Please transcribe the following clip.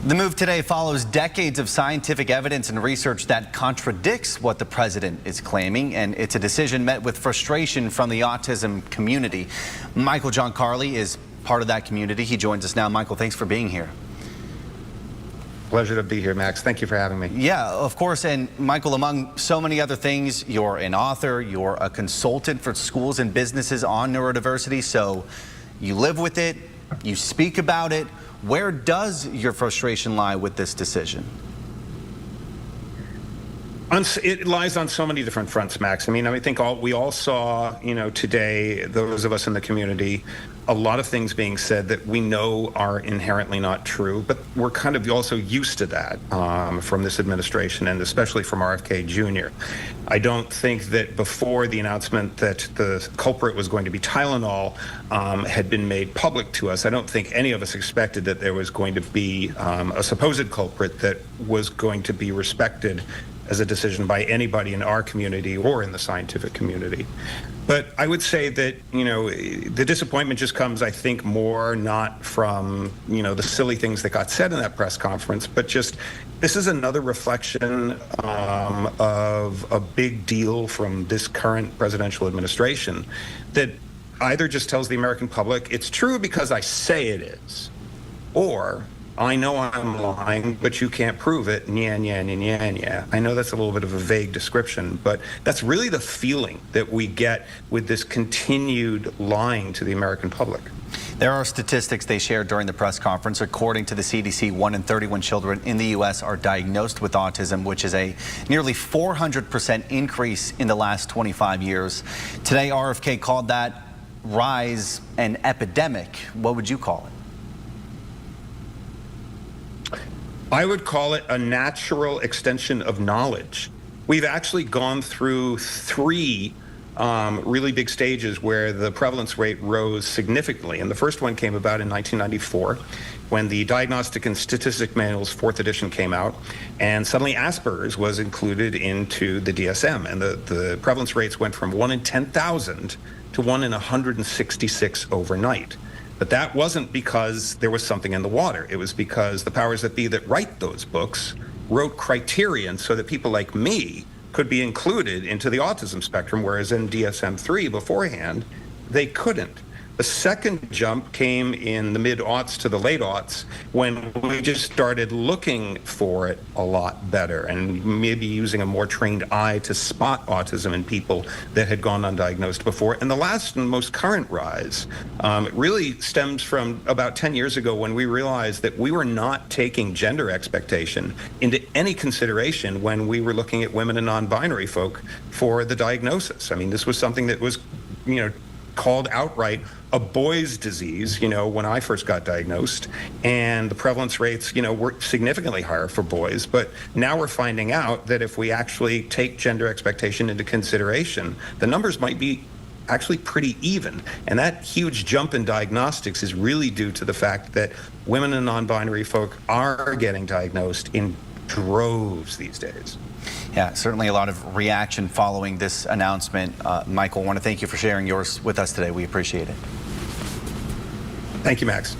The move today follows decades of scientific evidence and research that contradicts what the president is claiming, and it's a decision met with frustration from the autism community. Michael John Carley is part of that community. He joins us now. Michael, thanks for being here. Pleasure to be here, Max. Thank you for having me. Yeah, of course. And Michael, among so many other things, you're an author, you're a consultant for schools and businesses on neurodiversity. So you live with it, you speak about it. Where does your frustration lie with this decision? It lies on so many different fronts, Max. I think we all saw, today, those of us in the community, a lot of things being said that we know are inherently not true, but we're kind of also used to that from this administration, and especially from RFK Jr. I don't think that before the announcement that the culprit was going to be Tylenol had been made public to us, I don't think any of us expected that there was going to be a supposed culprit that was going to be respected as a decision by anybody in our community or in the scientific community. But I would say that, the disappointment just comes, I think, more not from, the silly things that got said in that press conference, but just this is another reflection of a big deal from this current presidential administration that either just tells the American public it's true because I say it is, or I know I'm lying, but you can't prove it. Nya, nya, nya, nya, nya. I know that's a little bit of a vague description, but that's really the feeling that we get with this continued lying to the American public. There are statistics they shared during the press conference. According to the CDC, 1 in 31 children in the U.S. are diagnosed with autism, which is a nearly 400% increase in the last 25 years. Today, RFK called that rise an epidemic. What would you call it? I would call it a natural extension of knowledge. We've actually gone through three really big stages where the prevalence rate rose significantly. And the first one came about in 1994 when the Diagnostic and Statistic Manual's 4th edition came out, and suddenly Asperger's was included into the DSM, and the prevalence rates went from 1 in 10,000 to 1 in 166 overnight. But that wasn't because there was something in the water. It was because the powers that be that write those books wrote criterion so that people like me could be included into the autism spectrum, whereas in DSM-3 beforehand, they couldn't. The second jump came in the mid-aughts to the late-aughts when we just started looking for it a lot better and maybe using a more trained eye to spot autism in people that had gone undiagnosed before. And the last and most current rise really stems from about 10 years ago when we realized that we were not taking gender expectation into any consideration when we were looking at women and non-binary folk for the diagnosis. This was something that was, called outright a boy's disease, when I first got diagnosed, and the prevalence rates, were significantly higher for boys. But now we're finding out that if we actually take gender expectation into consideration, the numbers might be actually pretty even. And that huge jump in diagnostics is really due to the fact that women and non-binary folk are getting diagnosed in droves these days. Yeah, certainly a lot of reaction following this announcement. Michael, I want to thank you for sharing yours with us today. We appreciate it. Thank you, Max.